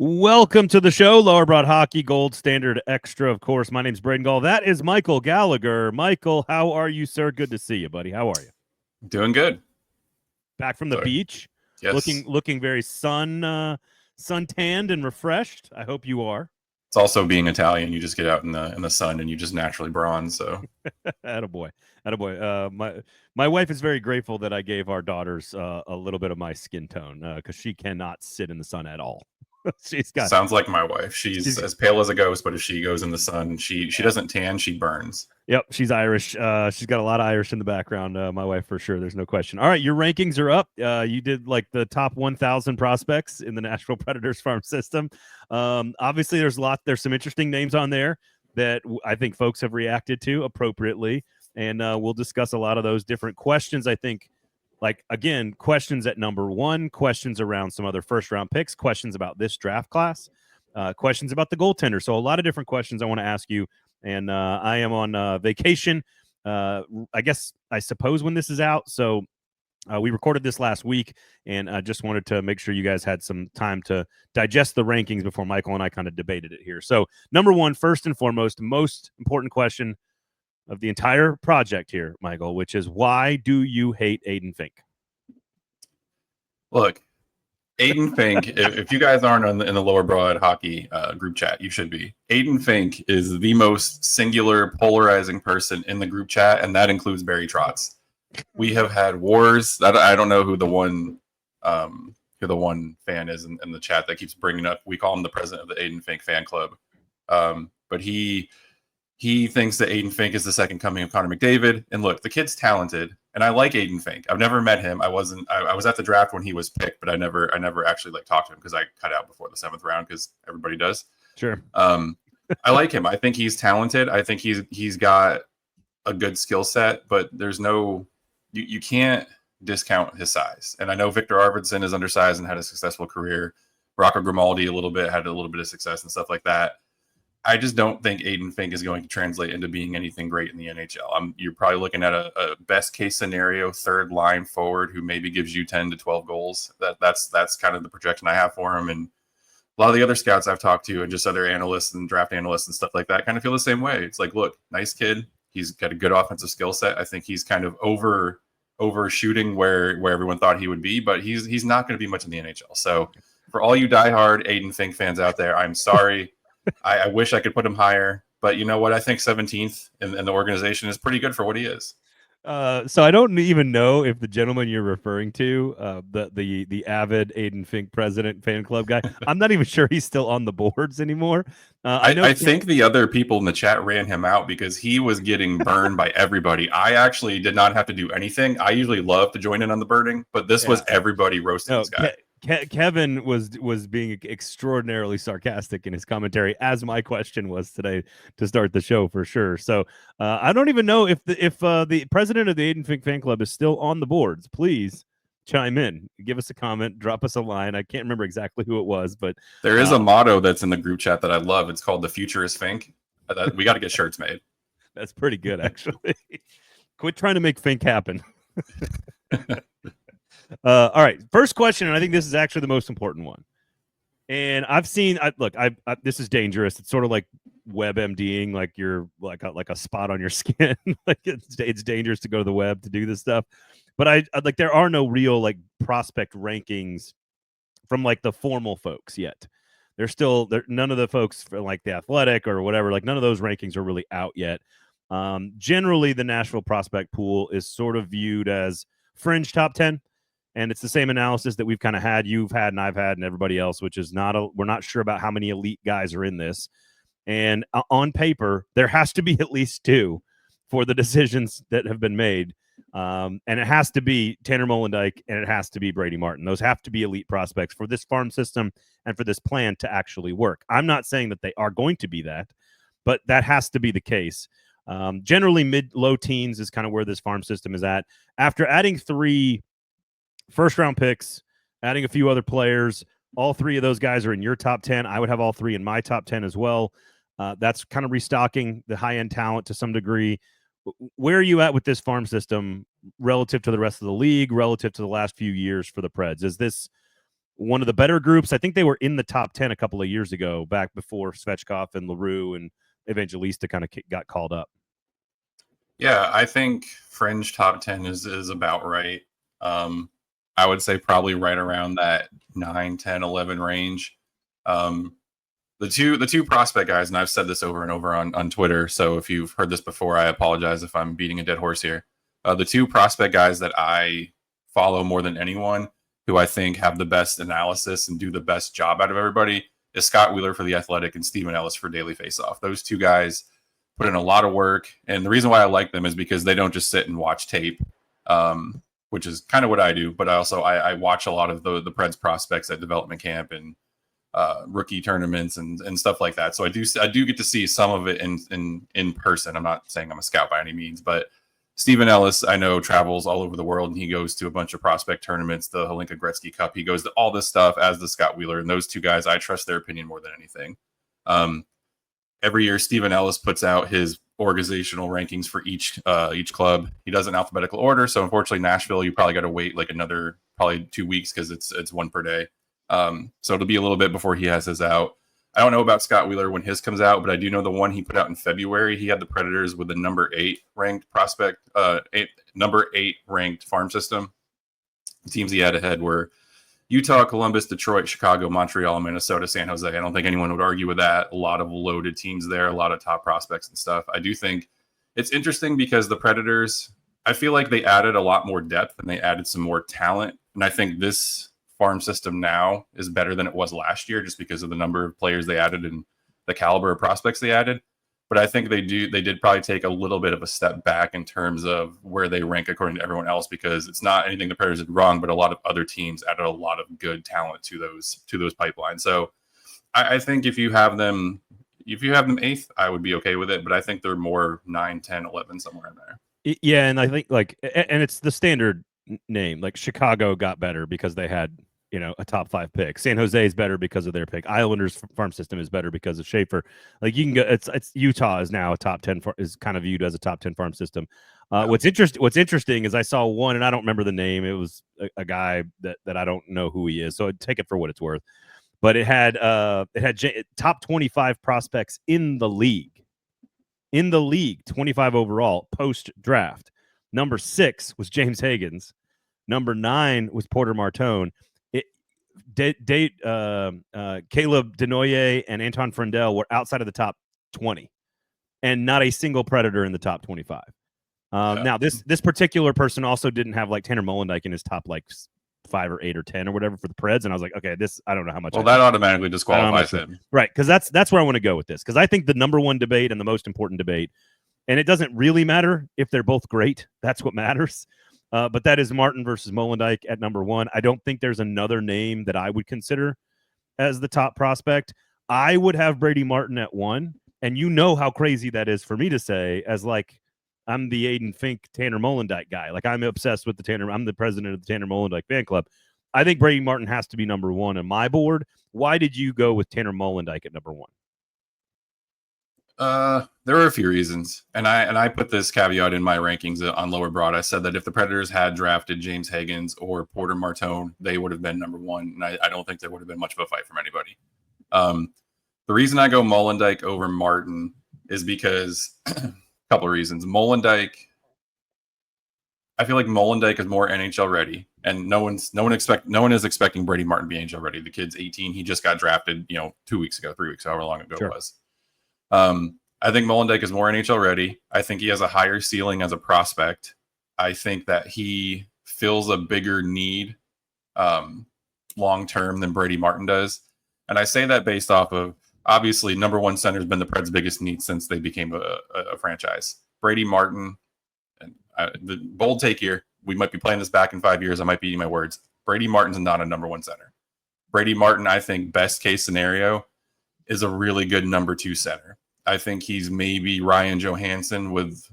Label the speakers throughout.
Speaker 1: Welcome to the show, Lower Broad Hockey Gold Standard Extra. Of course, my name's Braden Gall. That is Michael Gallagher. Michael, how are you, sir? Good to see you, buddy. How are you?
Speaker 2: Doing good.
Speaker 1: Back from the beach,
Speaker 2: Yes.
Speaker 1: looking very sun tanned and refreshed. I hope you are.
Speaker 2: It's also being Italian. You just get out in the sun and you just naturally bronze. So,
Speaker 1: attaboy. My wife is very grateful that I gave our daughters a little bit of my skin tone because she cannot sit in the sun at all.
Speaker 2: Sounds like my wife. She's as pale as a ghost, but if she goes in the sun, she doesn't tan, she burns.
Speaker 1: Yep, she's Irish. She's got a lot of Irish in the background. My wife for sure. There's no question. All right, your rankings are up. You did like the top 1,000 prospects in the Nashville Predators farm system. Obviously, there's some interesting names on there that I think folks have reacted to appropriately, and we'll discuss a lot of those different questions. I think. Like, again, questions at number one, questions around some other first-round picks, questions about this draft class, questions about the goaltender. So a lot of different questions I want to ask you, and I am on vacation, I suppose, when this is out. So we recorded this last week, and I just wanted to make sure you guys had some time to digest the rankings before Michael and I kind of debated it here. So number one, first and foremost, most important question of the entire project here, Michael, which is why do you hate Aiden Fink?
Speaker 2: Look, Aiden Fink, if you guys aren't in the Lower Broad Hockey group chat, you should be. Aiden Fink is the most singular, polarizing person in the group chat, and that includes Barry Trotz. We have had wars. I don't know who the one fan is in the chat that keeps bringing up. We call him the president of the Aiden Fink fan club, but he thinks that Aiden Fink is the second coming of Connor McDavid. And look, the kid's talented, and I like Aiden Fink. I've never met him. I was at the draft when he was picked, but I never actually talked to him because I cut out before the 7th round because everybody does.
Speaker 1: Sure.
Speaker 2: I like him. I think he's talented. I think he's got a good skill set, but there's no you can't discount his size. And I know Victor Arvidsson is undersized and had a successful career. Rocco Grimaldi had a little bit of success and stuff like that. I just don't think Aiden Fink is going to translate into being anything great in the NHL. You're probably looking at a best case scenario third line forward who maybe gives you 10 to 12 goals. That's kind of the projection I have for him. And a lot of the other scouts I've talked to and just other analysts and draft analysts and stuff like that kind of feel the same way. It's like, look, nice kid. He's got a good offensive skill set. I think he's kind of overshooting where everyone thought he would be, but he's not going to be much in the NHL. So for all you diehard Aiden Fink fans out there, I'm sorry. I wish I could put him higher, but you know what? I think 17th in the organization is pretty good for what he is.
Speaker 1: So I don't even know if the gentleman you're referring to, the avid Aiden Fink president fan club guy, I'm not even sure he's still on the boards anymore.
Speaker 2: I think the other people in the chat ran him out because he was getting burned by everybody. I actually did not have to do anything. I usually love to join in on the burning, but this was everybody roasting this guy.
Speaker 1: Kevin was being extraordinarily sarcastic in his commentary, as my question was today to start the show for sure. So I don't even know if the president of the Aiden Fink fan club is still on the boards. Please chime in, give us a comment, drop us a line. I can't remember exactly who it was, but
Speaker 2: there is a motto that's in the group chat that I love. It's called "The Future is Fink." We got to get shirts made.
Speaker 1: That's pretty good, actually. Quit trying to make Fink happen. All right, first question, and I think this is actually the most important one. And I've seen, this is dangerous. It's sort of like WebMDing, like you're like a spot on your skin. Like it's dangerous to go to the web to do this stuff. But I like there are no real like prospect rankings from like the formal folks yet. None of the folks from like the Athletic or whatever, like none of those rankings are really out yet. Generally, the Nashville prospect pool is sort of viewed as fringe top 10. And it's the same analysis that we've kind of had, you've had, and I've had, and everybody else, which is we're not sure about how many elite guys are in this. And on paper, there has to be at least 2 for the decisions that have been made. And it has to be Tanner Molendyk and it has to be Brady Martin. Those have to be elite prospects for this farm system and for this plan to actually work. I'm not saying that they are going to be that, but that has to be the case. Generally, mid-low teens is kind of where this farm system is at. After adding 3 first-round picks, adding a few other players, all 3 of those guys are in your top 10. I would have all 3 in my top 10 as well. That's kind of restocking the high-end talent to some degree. Where are you at with this farm system relative to the rest of the league, relative to the last few years for the Preds? Is this one of the better groups. I think they were in the top 10 a couple of years ago, back before Svechkov and LaRue and Evangelista kind of got called up.
Speaker 2: Yeah, I think fringe top 10 is about right. I would say probably right around that 9, 10, 11 range. The two prospect guys, and I've said this over and over on Twitter, so if you've heard this before, I apologize if I'm beating a dead horse here. The two prospect guys that I follow more than anyone, who I think have the best analysis and do the best job out of everybody, is Scott Wheeler for The Athletic and Stephen Ellis for Daily Faceoff. Those two guys put in a lot of work, and the reason why I like them is because they don't just sit and watch tape, which is kind of what I do, but I watch a lot of the Preds prospects at development camp and rookie tournaments and stuff like that. So I do get to see some of it in person. I'm not saying I'm a scout by any means, but Stephen Ellis, I know, travels all over the world, and he goes to a bunch of prospect tournaments, the Hlinka Gretzky Cup. He goes to all this stuff, as does Scott Wheeler. And those two guys, I trust their opinion more than anything. Every year, Stephen Ellis puts out his organizational rankings for each club. He does it in alphabetical order. So unfortunately, Nashville, you probably got to wait like another probably 2 weeks because it's one per day. So it'll be a little bit before he has his out. I don't know about Scott Wheeler when his comes out, but I do know the one he put out in February. He had the Predators with the number 8 ranked prospect, number 8 ranked farm system. The teams he had ahead were Utah, Columbus, Detroit, Chicago, Montreal, Minnesota, San Jose. I don't think anyone would argue with that. A lot of loaded teams there, a lot of top prospects and stuff. I do think it's interesting because the Predators, I feel like they added a lot more depth and they added some more talent. And I think this farm system now is better than it was last year just because of the number of players they added and the caliber of prospects they added. But I think they did probably take a little bit of a step back in terms of where they rank according to everyone else, because it's not anything the Predators did wrong, but a lot of other teams added a lot of good talent to those pipelines. So I think if you have them 8th, I would be okay with it, but I think they're more 9, 10, 11, somewhere in there.
Speaker 1: Yeah, and I think and it's the standard name. Like Chicago got better because they had, a top 5 pick. San Jose is better because of their pick. Islanders farm system is better because of Schaefer. Like you can go, it's Utah is now a top 10 is kind of viewed as a top 10 farm system. What's interesting is I saw one, and I don't remember the name. It was a guy that I don't know who he is, so I'd take it for what it's worth. But it had top 25 prospects in the league, 25 overall post draft. Number 6 was James Higgins. Number 9 was Porter Martone. Caleb Denoyer and Anton Frendel were outside of the top 20, and not a single Predator in the top 25. Now, this particular person also didn't have like Tanner Molendyk in his top like 5 or 8 or 10 or whatever for the Preds, and I was like, okay, this I don't know how much.
Speaker 2: Well, that automatically disqualifies him,
Speaker 1: right? Because that's where I want to go with this. Because I think the number one debate and the most important debate, and it doesn't really matter if they're both great. That's what matters. But that is Martin versus Mullandike at number 1. I don't think there's another name that I would consider as the top prospect. I would have Brady Martin at 1, and you know how crazy that is for me to say, as like I'm the Aiden Fink Tanner Molendyk guy. Like I'm obsessed with the Tanner. I'm the president of the Tanner Molendyk fan club. I think Brady Martin has to be number 1 on my board. Why did you go with Tanner Molendyk at number 1?
Speaker 2: There are a few reasons, and I put this caveat in my rankings on Lower Broad. I said that if the Predators had drafted James Higgins or Porter Martone, they would have been number 1, and I don't think there would have been much of a fight from anybody. The reason I go Mullandike over Martin is because a couple of reasons. I feel like Mullandike is more NHL ready, and no one is expecting Brady Martin to be NHL ready. The kid's 18; he just got drafted, 2 weeks ago, 3 weeks, however long ago it was. I think Mullandike is more NHL ready. I think he has a higher ceiling as a prospect. I think that he fills a bigger need long term than Brady Martin does. And I say that based off of, obviously, number 1 center has been the Preds' biggest need since they became a franchise. Brady Martin, and the bold take here, we might be playing this back in 5 years. I might be eating my words. Brady Martin's not a number 1 center. Brady Martin, I think, best case scenario, is a really good number 2 center. I think he's maybe Ryan Johansson with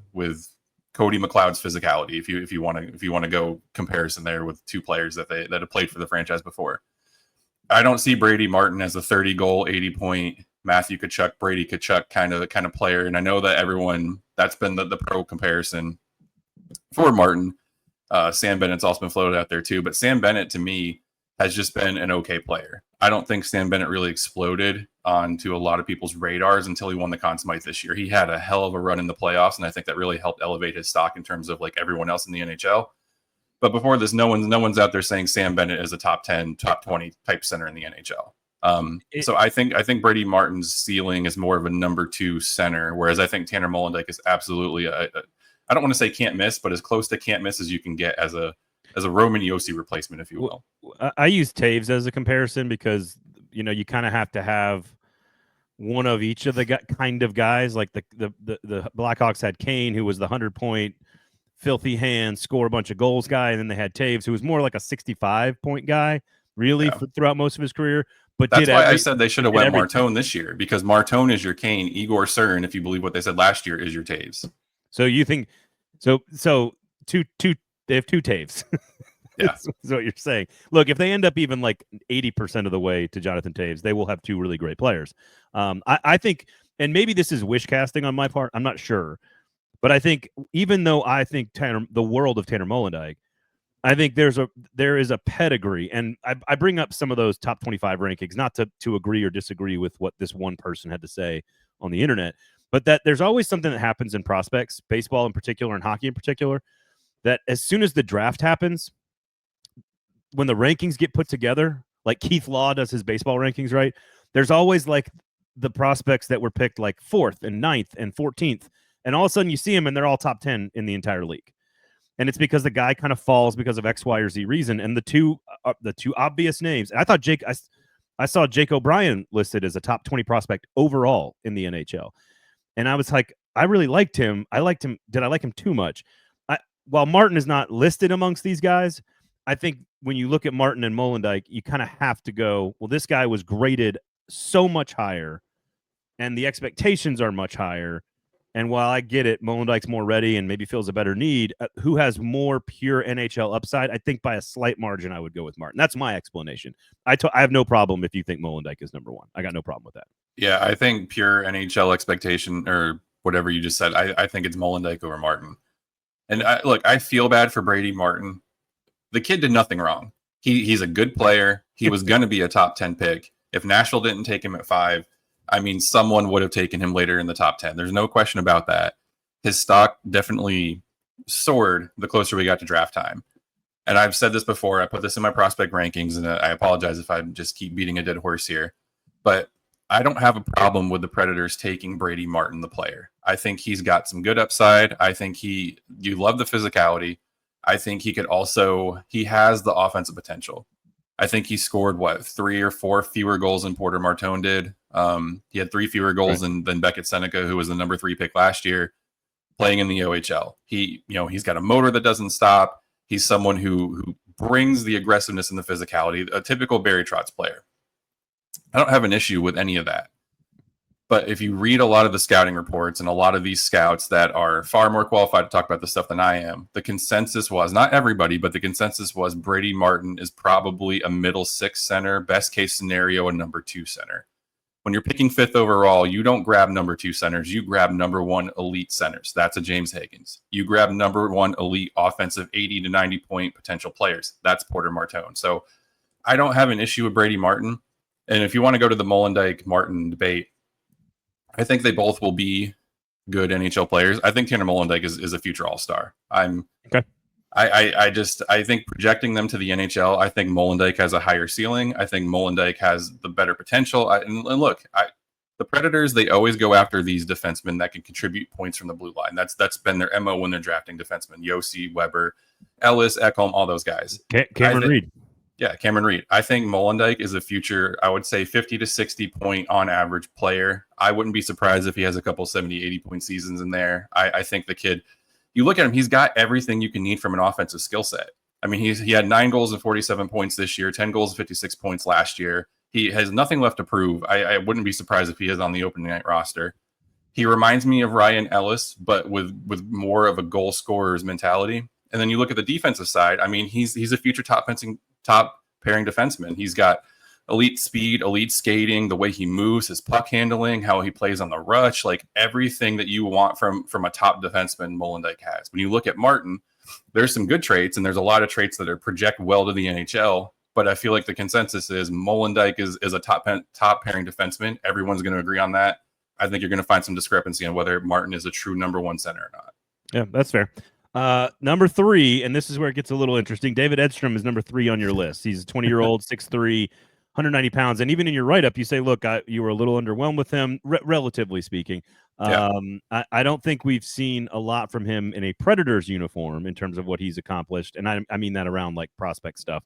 Speaker 2: Cody McLeod's physicality. If you want to go comparison there with 2 players that have played for the franchise before. I don't see Brady Martin as a 30-goal, 80-point Matthew Tkachuk, Brady Tkachuk kind of player. And I know that everyone, that's been the pro comparison for Martin. Sam Bennett's also been floated out there too. But Sam Bennett, to me, has just been an okay player. I don't think Sam Bennett really exploded onto a lot of people's radars until he won the Conn Smythe this year. He had a hell of a run in the playoffs, and I think that really helped elevate his stock in terms of like everyone else in the NHL. But before this, no one's out there saying Sam Bennett is a top 10, top 20 type center in the NHL. So I think Brady Martin's ceiling is more of a number 2 center, whereas I think Tanner Molendyk is absolutely I don't want to say can't miss, but as close to can't miss as you can get as a Roman Yossi replacement, if you will.
Speaker 1: I use Taves as a comparison because, you know, you kind of have to have one of each of the kind of guys. Like the Blackhawks had Kane, who was the 100-point, filthy hands, score a bunch of goals guy, and then they had Taves, who was more like a 65-point guy, really, throughout most of his career. But
Speaker 2: that's why I said they should have went Martone this year, because Martone is your Kane, Igor Surin, if you believe what they said last year, is your Taves.
Speaker 1: So you think so two they have 2 Taves. Yeah, that's what you're saying. Look, if they end up even like 80% of the way to Jonathan Taves, they will have 2 really great players. I think, and maybe this is wish casting on my part, I'm not sure, but I think even though I think the world of Tanner Molendyk, I think there is a pedigree, and I bring up some of those top 25 rankings, not to agree or disagree with what this one person had to say on the internet, but that there's always something that happens in prospects, baseball in particular and hockey in particular, that as soon as the draft happens, when the rankings get put together, like Keith Law does his baseball rankings, right? There's always like the prospects that were picked like 4th and 9th and 14th, and all of a sudden you see them and they're all top 10 in the entire league. And it's because the guy kind of falls because of X, Y, or Z reason. And the two obvious names, and I saw Jake O'Brien listed as a top 20 prospect overall in the NHL. And I was like, I really liked him. I liked him. Did I like him too much? While Martin is not listed amongst these guys, I think when you look at Martin and Mullandike, you kind of have to go, well, this guy was graded so much higher, and the expectations are much higher. And while I get it, Mullandike's more ready and maybe feels a better need, who has more pure NHL upside, I think by a slight margin, I would go with Martin. That's my explanation. I have no problem if you think Mullandike is number 1. I got no problem with that.
Speaker 2: Yeah, I think pure NHL expectation or whatever you just said, I think it's Mullandike over Martin. And I feel bad for Brady Martin. The kid did nothing wrong. He's a good player. He was going to be a top 10 pick. If Nashville didn't take him at 5, I mean, someone would have taken him later in the top 10. There's no question about that. His stock definitely soared the closer we got to draft time. And I've said this before. I put this in my prospect rankings, and I apologize if I just keep beating a dead horse here. But I don't have a problem with the Predators taking Brady Martin, the player. I think he's got some good upside. I think you love the physicality. I think he has the offensive potential. I think he scored 3 or 4 fewer goals than Porter Martone did. He had 3 fewer goals than Beckett Seneca, who was the number 3 pick last year, playing in the OHL. He's got a motor that doesn't stop. He's someone who brings the aggressiveness and the physicality, a typical Barry Trotz player. I don't have an issue with any of that. But if you read a lot of the scouting reports and a lot of these scouts that are far more qualified to talk about this stuff than I am, the consensus was, not everybody, but the consensus was Brady Martin is probably a middle 6 center, best case scenario, a number 2 center. When you're picking 5th overall, you don't grab number 2 centers. You grab number 1 elite centers. That's a James Higgins. You grab number 1 elite offensive 80 to 90 point potential players. That's Porter Martone. So I don't have an issue with Brady Martin. And if you want to go to the Mullandike Martin debate, I think they both will be good NHL players. I think Tanner Molendyk is a future All-Star. Okay. I think projecting them to the NHL, I think Molendyk has a higher ceiling. I think Molendyk has the better potential. The Predators, they always go after these defensemen that can contribute points from the blue line. That's been their MO when they're drafting defensemen. Yossi, Weber, Ellis, Ekholm, all those guys.
Speaker 1: Cameron Reed.
Speaker 2: Yeah, Cameron Reed. I think Mullandike is a future, I would say 50 to 60 point on average player. I wouldn't be surprised if he has a couple 70, 80 point seasons in there. I think the kid, you look at him, he's got everything you can need from an offensive skill set. I mean, he had 9 goals and 47 points this year, 10 goals and 56 points last year. He has nothing left to prove. I wouldn't be surprised if he is on the opening night roster. He reminds me of Ryan Ellis, but with more of a goal scorer's mentality. And then you look at the defensive side. I mean, he's a future top pairing defenseman. He's got elite speed, elite skating, the way he moves, his puck handling, how he plays on the rush, like everything that you want from a top defenseman Mullandike has. When you look at Martin, there's some good traits, and there's a lot of traits that are project well to the NHL, but I feel like the consensus is Mullandike is a top pairing defenseman. Everyone's going to agree on that. I think you're going to find some discrepancy on whether Martin is a true number one center or not.
Speaker 1: Yeah, that's fair. Number 3, and this is where it gets a little interesting. David Edstrom is number 3 on your list. He's a 20-year-old, 6'3", 190 pounds. And even in your write-up, you say, look, you were a little underwhelmed with him, relatively speaking. I don't think we've seen a lot from him in a Predators uniform in terms of what he's accomplished. And I mean that around like prospect stuff.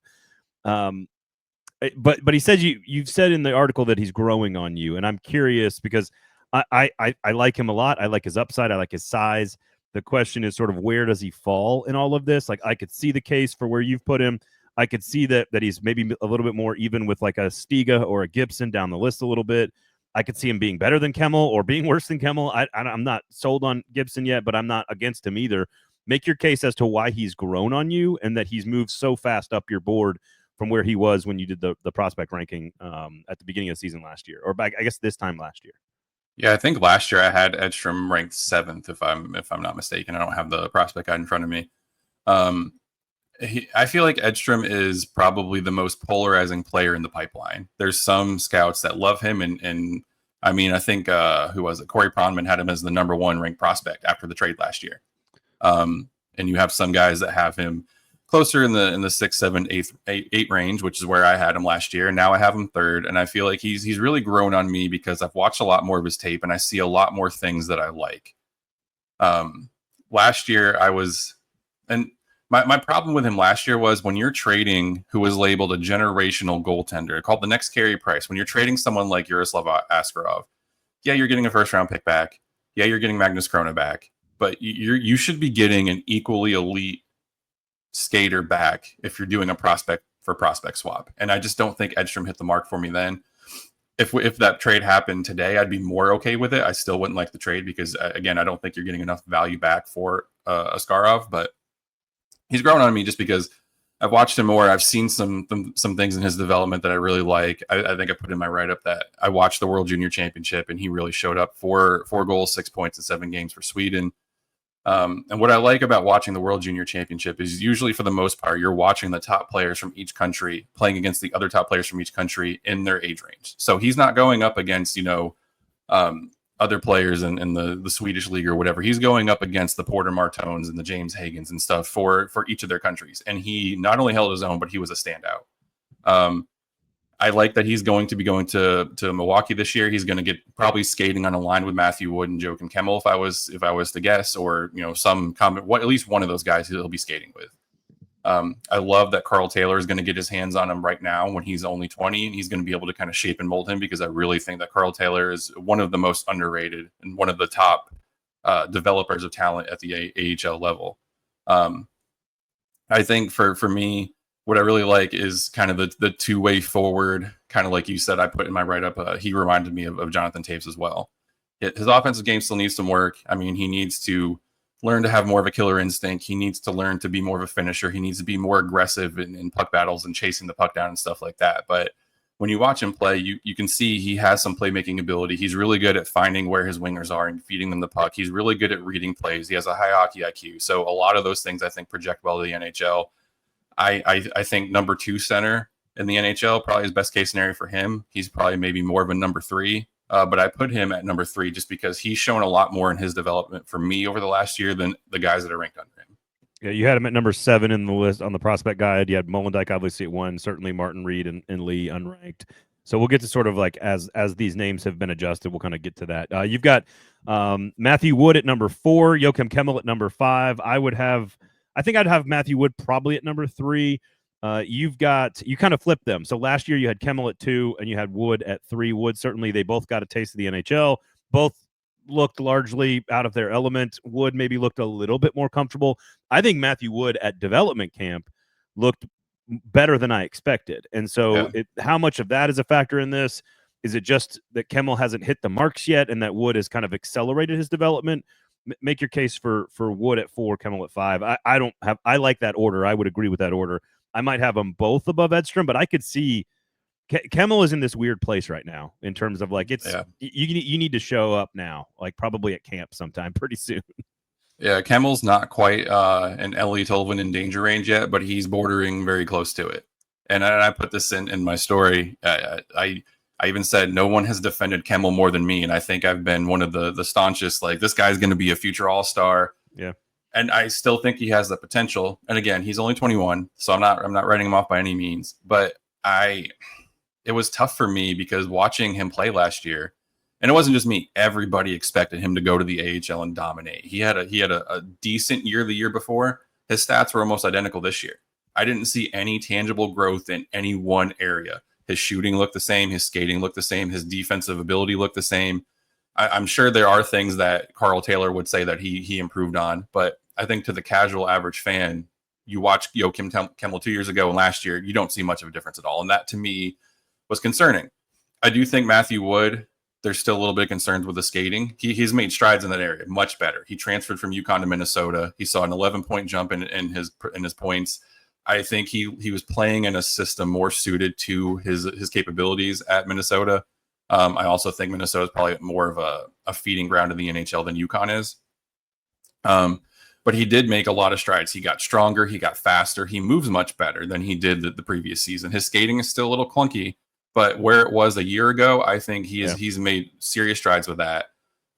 Speaker 1: But he says you've said in the article that he's growing on you. And I'm curious because I like him a lot. I like his upside. I like his size. The question is sort of where does he fall in all of this? Like I could see the case for where you've put him. I could see that he's maybe a little bit more even with like a Stiga or a Gibson down the list a little bit. I could see him being better than Kemmel or being worse than Kemmel. I'm not sold on Gibson yet, but I'm not against him either. Make your case as to why he's grown on you and that he's moved so fast up your board from where he was when you did the prospect ranking at the beginning of the season last year, or back, I guess this time last year.
Speaker 2: Yeah, I think last year I had Edstrom ranked 7th, if I'm not mistaken. I don't have the prospect guide in front of me. I feel like Edstrom is probably the most polarizing player in the pipeline. There's some scouts that love him, and I mean, I think who was it? Corey Pronman had him as the number 1 ranked prospect after the trade last year. And you have some guys that have him closer in the 6, 7, 8 range, which is where I had him last year. And now I have him 3rd. And I feel like he's really grown on me because I've watched a lot more of his tape and I see a lot more things that I like. Last year my problem with him last year was when you're trading who was labeled a generational goaltender called the next Carey Price, when you're trading someone like Yaroslav Askarov, yeah, you're getting a 1st round pick back. Yeah, you're getting Magnus Krona back, but you should be getting an equally elite skater back if you're doing a prospect for prospect swap. And I just don't think Edstrom hit the mark for me then. If that trade happened today, I'd be more okay with it. I still wouldn't like the trade because again, I don't think you're getting enough value back for Askarov, but he's grown on me just because I've watched him more. I've seen some things in his development that I really like. I think I put in my write-up that I watched the World Junior Championship and he really showed up. 4 goals, 6 points in 7 games for Sweden. And what I like about watching the World Junior Championship is usually for the most part, you're watching the top players from each country playing against the other top players from each country in their age range. So he's not going up against, other players in the Swedish league or whatever. He's going up against the Porter Martones and the James Hagens and stuff for each of their countries. And he not only held his own, but he was a standout. I like that he's going to be going to Milwaukee this year. He's going to get probably skating on a line with Matthew Wood and Joakim Kemmel if I was to guess, or at least one of those guys he'll be skating with. I love that Carl Taylor is going to get his hands on him right now when he's only 20, and he's going to be able to kind of shape and mold him because I really think that Carl Taylor is one of the most underrated and one of the top developers of talent at the AHL level. I think for me, what I really like is kind of the two-way forward, kind of like you said, I put in my write-up. He reminded me of Jonathan Toews as well. His offensive game still needs some work. I mean, he needs to learn to have more of a killer instinct. He needs to learn to be more of a finisher. He needs to be more aggressive in puck battles and chasing the puck down and stuff like that. But when you watch him play, you can see he has some playmaking ability. He's really good at finding where his wingers are and feeding them the puck. He's really good at reading plays. He has a high hockey IQ. So a lot of those things I think project well to the NHL. I think number 2 center in the NHL probably is best case scenario for him. He's probably maybe more of a number 3. But I put him at number 3 just because he's shown a lot more in his development for me over the last year than the guys that are ranked under him.
Speaker 1: Yeah, you had him at number 7 in the list on the prospect guide. You had Mullandike obviously at 1, certainly Martin Reed and Lee unranked. So we'll get to sort of like as these names have been adjusted, we'll kind of get to that. You've got Matthew Wood at number 4, Joakim Kemmel at number 5. I think I'd have Matthew Wood probably at number 3. You kind of flipped them. So last year you had Kemmel at 2 and you had Wood at 3. Wood, certainly they both got a taste of the NHL. Both looked largely out of their element. Wood maybe looked a little bit more comfortable. I think Matthew Wood at development camp looked better than I expected. And so how much of that is a factor in this? Is it just that Kemmel hasn't hit the marks yet and that Wood has kind of accelerated his development? Make your case for Wood at 4, Kemmel at 5. I like that order. I would agree with that order. I might have them both above Edstrom, but I could see Kemmel is in this weird place right now in terms of like you need to show up now, like probably at camp sometime pretty soon.
Speaker 2: Yeah, Kemmel's not quite an Ellie Tolvin in danger range yet, but he's bordering very close to it. And I put this in my story. I even said no one has defended Kemmel more than me, and I think I've been one of the staunchest. Like, this guy's going to be a future All-Star.
Speaker 1: Yeah,
Speaker 2: and I still think he has the potential. And again, he's only 21, so I'm not writing him off by any means. But it was tough for me because watching him play last year, and it wasn't just me. Everybody expected him to go to the AHL and dominate. He had a decent year the year before. His stats were almost identical this year. I didn't see any tangible growth in any one area. His shooting looked the same. His skating looked the same. His defensive ability looked the same. I'm sure there are things that Carl Taylor would say that he improved on, but I think to the casual average fan, you watch Joakim Kemmel 2 years ago and last year, you don't see much of a difference at all. And that to me was concerning. I do think Matthew Wood, there's still a little bit of concerns with the skating. He's made strides in that area, much better. He transferred from UConn to Minnesota. He saw an 11-point jump in his points. I think he was playing in a system more suited to his capabilities at Minnesota. I also think Minnesota is probably more of a feeding ground of the NHL than UConn is. But he did make a lot of strides. He got stronger. He got faster. He moves much better than he did the previous season. His skating is still a little clunky, but where it was a year ago, I think he's made serious strides with that.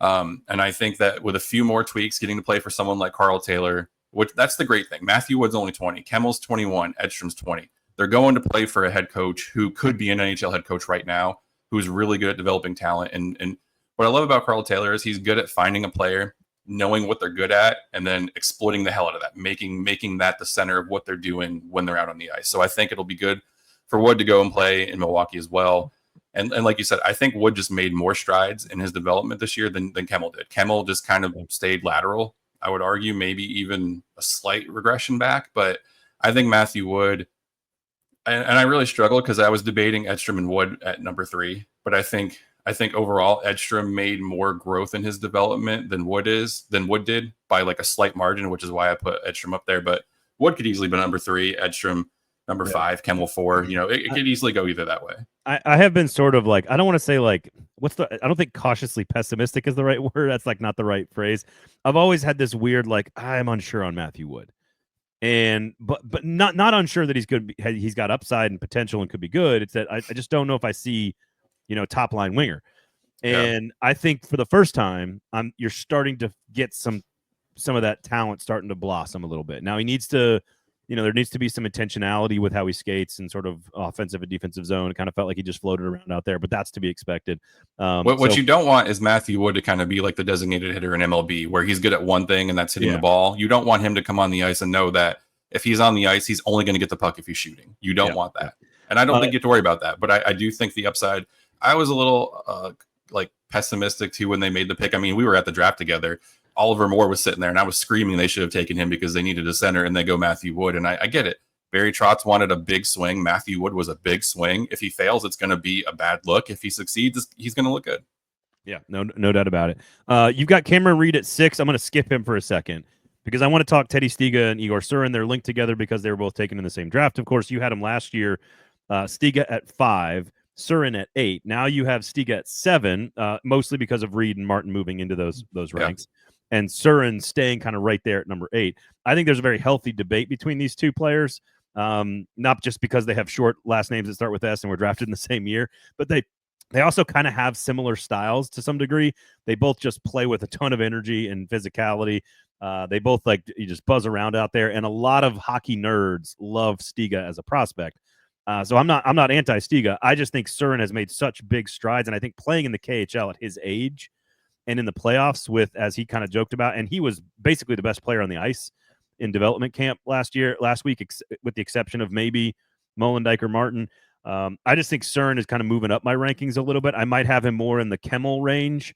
Speaker 2: And I think that with a few more tweaks, getting to play for someone like Carl Taylor, which that's the great thing. Matthew Wood's only 20. Kemmel's 21. Edstrom's 20. They're going to play for a head coach who could be an NHL head coach right now, who's really good at developing talent. And what I love about Carl Taylor is he's good at finding a player, knowing what they're good at, and then exploiting the hell out of that, making that the center of what they're doing when they're out on the ice. So I think it'll be good for Wood to go and play in Milwaukee as well. And like you said, I think Wood just made more strides in his development this year than Kemmel did. Kemmel just kind of stayed lateral. I would argue maybe even a slight regression back, but I think Matthew Wood, and I really struggled because I was debating Edstrom and Wood at number 3, but I think overall Edstrom made more growth in his development than Wood did by like a slight margin, which is why I put Edstrom up there. But Wood could easily be number 3, Edstrom number 5, Kemmel 4. You know, it could easily go either that way.
Speaker 1: I have been sort of like, I don't want to say like, I don't think cautiously pessimistic is the right word. That's like not the right phrase. I've always had this weird, like, I'm unsure on Matthew Wood. But not unsure that he's good. He's got upside and potential and could be good. It's that I just don't know if I see, top line winger. And I think for the first time, you're starting to get some of that talent starting to blossom a little bit. Now he needs to, there needs to be some intentionality with how he skates and sort of offensive and defensive zone. It kind of felt like he just floated around out there, but that's to be expected.
Speaker 2: What you don't want is Matthew Wood to kind of be like the designated hitter in MLB, where he's good at one thing and that's hitting the ball. You don't want him to come on the ice and know that if he's on the ice, he's only going to get the puck if he's shooting. You don't want that. And I don't think you have to worry about that, but I do think the upside, I was a little pessimistic too when they made the pick. I mean, we were at the draft together. Oliver Moore was sitting there and I was screaming they should have taken him because they needed a center, and they go Matthew Wood. And I get it. Barry Trotz wanted a big swing. Matthew Wood was a big swing. If he fails, it's going to be a bad look. If he succeeds, he's going to look good.
Speaker 1: Yeah, no doubt about it. You've got Cameron Reed at 6. I'm going to skip him for a second because I want to talk Teddy Stiga and Igor Surin. They're linked together because they were both taken in the same draft. Of course, you had him last year. Stiga at 5, Surin at 8. Now you have Stiga at 7, mostly because of Reed and Martin moving into those ranks. And Surin staying kind of right there at number 8. I think there's a very healthy debate between these two players, not just because they have short last names that start with S and were drafted in the same year, but they also kind of have similar styles to some degree. They both just play with a ton of energy and physicality. They both you just buzz around out there, and a lot of hockey nerds love Stiga as a prospect. So I'm not anti-Stiga. I just think Surin has made such big strides, and I think playing in the KHL at his age and in the playoffs as he kind of joked about, and he was basically the best player on the ice in development camp last week, with the exception of maybe Mullandike or Martin. I just think Surin is kind of moving up my rankings a little bit. I might have him more in the Kemmel range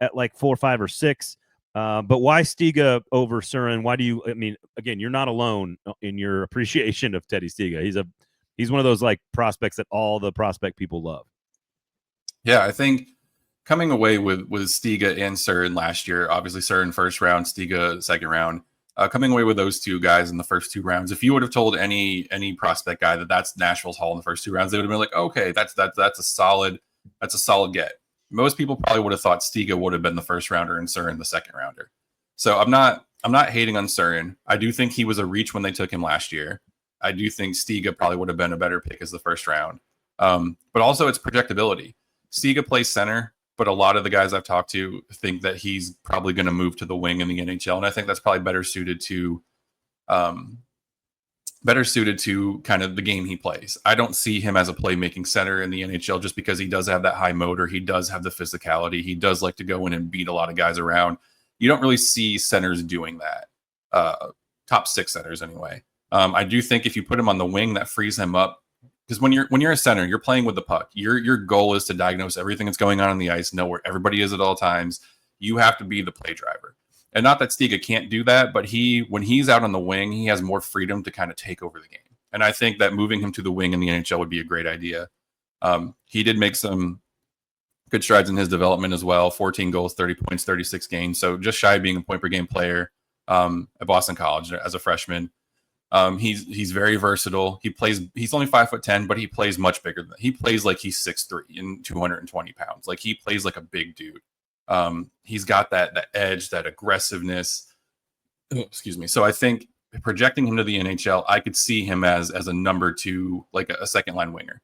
Speaker 1: at like 4, 5, or 6. But why Stiga over Surin? Why do you? I mean, again, you're not alone in your appreciation of Teddy Stiga. He's one of those like prospects that all the prospect people love.
Speaker 2: Yeah, I think coming away with Stiga and Surin last year, obviously Surin first round, Stiga second round. Coming away with those two guys in the first 2 rounds, if you would have told any prospect guy that that's Nashville's haul in the first 2 rounds, they would have been like, okay, that's a solid get. Most people probably would have thought Stiga would have been the first rounder and Surin the second rounder. So I'm not hating on Surin. I do think he was a reach when they took him last year. I do think Stiga probably would have been a better pick as the first round. But also it's projectability. Stiga plays center, but a lot of the guys I've talked to think that he's probably going to move to the wing in the NHL, and I think that's probably better suited to kind of the game he plays. I don't see him as a playmaking center in the NHL just because he does have that high motor. He does have the physicality. He does like to go in and beat a lot of guys around. You don't really see centers doing that. Top 6 centers anyway. I do think if you put him on the wing, that frees him up. Because when you're a center, you're playing with the puck. Your goal is to diagnose everything that's going on the ice, know where everybody is at all times. You have to be the play driver. And not that Stiga can't do that, but when he's out on the wing, he has more freedom to kind of take over the game. And I think that moving him to the wing in the NHL would be a great idea. He did make some good strides in his development as well. 14 goals, 30 points, 36 games. So just shy of being a point per game player at Boston College as a freshman. He's very versatile. He's only 5'10", but he plays much bigger than that. He plays like he's 6'3" and 220 pounds. Like he plays like a big dude. He's got that edge, that aggressiveness. Excuse me. So I think projecting him to the NHL, I could see him as a number 2, like a second line winger.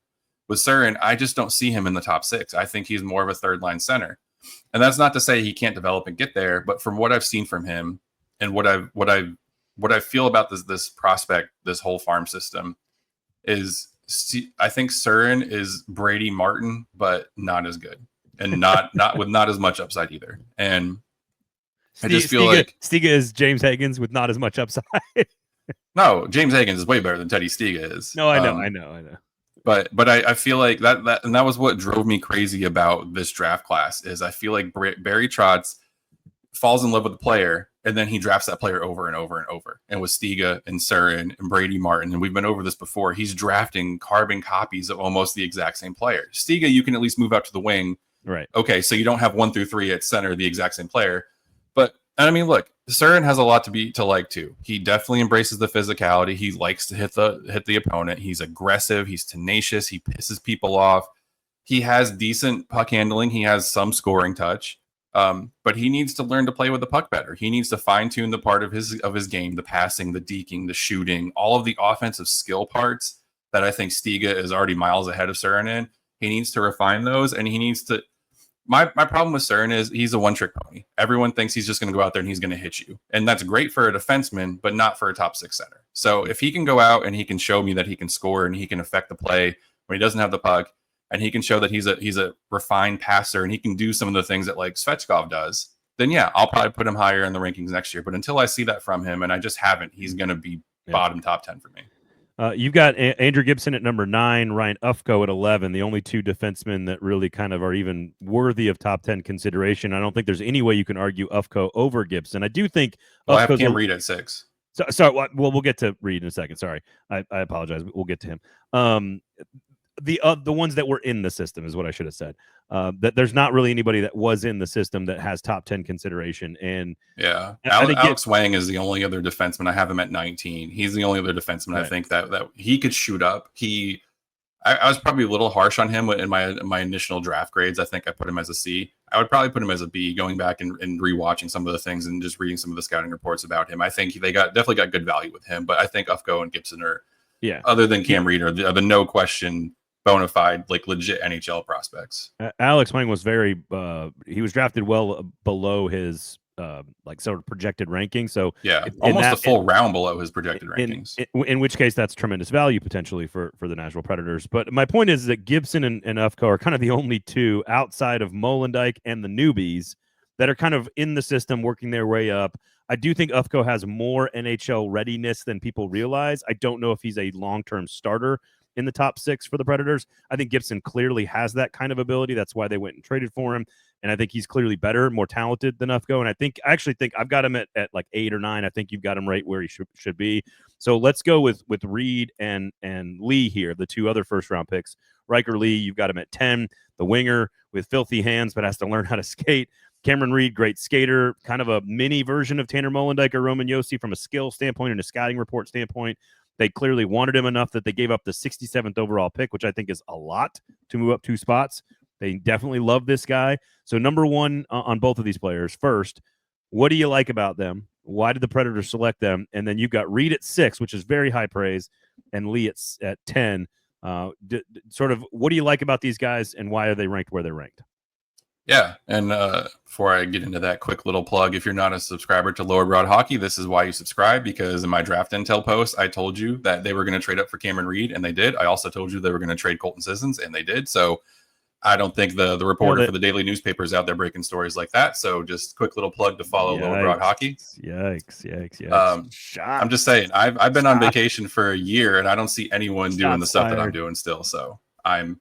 Speaker 2: With Surin, I just don't see him in the top 6. I think he's more of a third line center. And that's not to say he can't develop and get there, but from what I've seen from him and what I feel about this prospect, this whole farm system is I think Surin is Brady Martin, but not as good. And not with not as much upside either. And I just feel like
Speaker 1: Stiga is James Higgins with not as much upside.
Speaker 2: No, James Higgins is way better than Teddy Stiga is.
Speaker 1: No, I know.
Speaker 2: But I feel like that was what drove me crazy about this draft class is I feel like Barry Trotz falls in love with the player and then he drafts that player over and over and over. And with Stiga and Surin and Brady Martin, and we've been over this before, he's drafting carbon copies of almost the exact same player. Stiga, you can at least move out to the wing.
Speaker 1: Right.
Speaker 2: Okay, so you don't have 1 through 3 at center, the exact same player. But I mean, look, Surin has a lot to like too. He definitely embraces the physicality. He likes to hit the opponent. He's aggressive. He's tenacious. He pisses people off. He has decent puck handling. He has some scoring touch. But he needs to learn to play with the puck better. He needs to fine tune the part of his game, the passing, the deking, the shooting, all of the offensive skill parts that I think Stiga is already miles ahead of Surin in. He needs to refine those, and he needs to. My problem with Surin is he's a one-trick pony. Everyone thinks he's just going to go out there and he's going to hit you. And that's great for a defenseman, but not for a top 6 center. So if he can go out and he can show me that he can score and he can affect the play when he doesn't have the puck, and he can show that he's a refined passer and he can do some of the things that like Svechkov does, then yeah, I'll probably put him higher in the rankings next year. But until I see that from him, and I just haven't, he's going to be bottom top 10 for me.
Speaker 1: You've got Andrew Gibson at number 9, Ryan Ufko at 11, the only 2 defensemen that really kind of are even worthy of top 10 consideration. I don't think there's any way you can argue Ufko over Gibson. I do think
Speaker 2: I have Cam Reed at 6.
Speaker 1: Sorry, well, we'll get to Reed in a second. Sorry, I apologize. We'll get to him. The ones that were in the system is what I should have said. That there's not really anybody that was in the system that has top 10 consideration. And
Speaker 2: yeah, Alex Wang is the only other defenseman. I have him at 19. He's the only other defenseman right. I think that he could shoot up. I was probably a little harsh on him in my initial draft grades. I think I put him as a C. I would probably put him as a B, going back and rewatching some of the things and just reading some of the scouting reports about him. I think they definitely got good value with him, but I think Ufko and Gibson are, other than Cam Reed, are the no question bona fide, like legit NHL prospects.
Speaker 1: Alex Wang was he was drafted well below his like sort of projected ranking. So
Speaker 2: almost a full round below his projected rankings.
Speaker 1: In which case, that's tremendous value potentially for the Nashville Predators. But my point is that Gibson and Ufko are kind of the only 2 outside of Mullandike and the newbies that are kind of in the system, working their way up. I do think Ufko has more NHL readiness than people realize. I don't know if he's a long-term starter in the top 6 for the Predators. I think Gibson clearly has that kind of ability. That's why they went and traded for him. And I think he's clearly better, more talented than Ufko. And I actually think I've got him at like 8 or 9. I think you've got him right where he should be. So let's go with Reed and Lee here, the 2 other first-round picks. Riker Lee, you've got him at 10, the winger with filthy hands but has to learn how to skate. Cameron Reed, great skater, kind of a mini version of Tanner Molendyk or Roman Josi from a skill standpoint and a scouting report standpoint. They clearly wanted him enough that they gave up the 67th overall pick, which I think is a lot to move up 2 spots. They definitely love this guy. So number 1 on both of these players. First, What do you like about them? Why did the Predators select them? And then you've got Reed at 6, which is very high praise, and Lee at 10. Sort of, what do you like about these guys, and why are they ranked where they're ranked?
Speaker 2: Yeah, and before I get into that, quick little plug: if you're not a subscriber to Lower Broad Hockey, this is why you subscribe. Because in my draft intel post, I told you that they were going to trade up for Cameron Reed, and they did. I also told you they were going to trade Colton Sissons, and they did. So I don't think the reporter for the daily newspaper is out there breaking stories like that. So just quick little plug to follow Lower Broad Hockey.
Speaker 1: Yikes.
Speaker 2: I'm just saying, I've been on vacation for a year, and I don't see anyone doing the stuff that I'm doing still. So I'm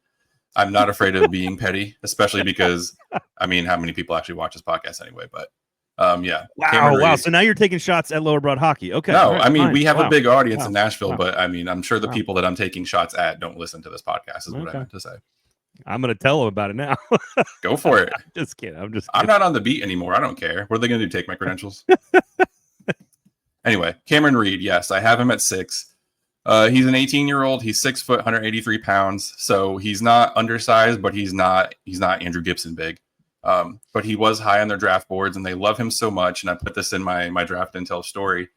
Speaker 2: not afraid of being petty, especially because, I mean, how many people actually watch this podcast anyway? But yeah.
Speaker 1: Wow. So now you're taking shots at Lower Broad Hockey. Okay.
Speaker 2: No, right, I mean, we have a big audience in Nashville, but I mean, I'm sure the
Speaker 1: Wow.
Speaker 2: people that I'm taking shots at don't listen to this podcast, is what I meant to say.
Speaker 1: I'm going to tell them about it now.
Speaker 2: Go for it.
Speaker 1: I'm just kidding.
Speaker 2: I'm not on the beat anymore. I don't care. What are they going to do? Take my credentials? Anyway, Cameron Reed. Yes, I have him at 6. He's an 18-year-old. He's 6 foot, 183 pounds. So he's not undersized, but he's not Andrew Gibson big. But he was high on their draft boards, and they love him so much. And I put this in my draft intel story,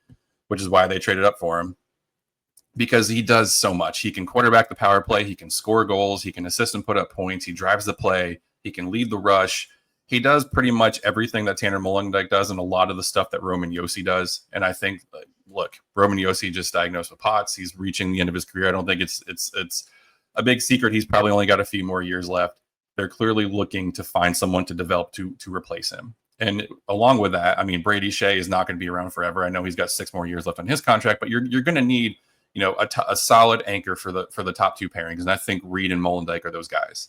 Speaker 2: which is why they traded up for him, because he does so much. He can quarterback the power play. He can score goals. He can assist and put up points. He drives the play. He can lead the rush. He does pretty much everything that Tanner Molendyk does, and a lot of the stuff that Roman Josi does. And I think, look, Roman Josi just diagnosed with POTS. He's reaching the end of his career. I don't think it's a big secret. He's probably only got a few more years left. They're clearly looking to find someone to develop to replace him. And along with that, I mean, Brady Shea is not going to be around forever. I know he's got 6 more years left on his contract, but you're going to need, you know, a solid anchor for the top 2 pairings. And I think Reed and Mullandike are those guys.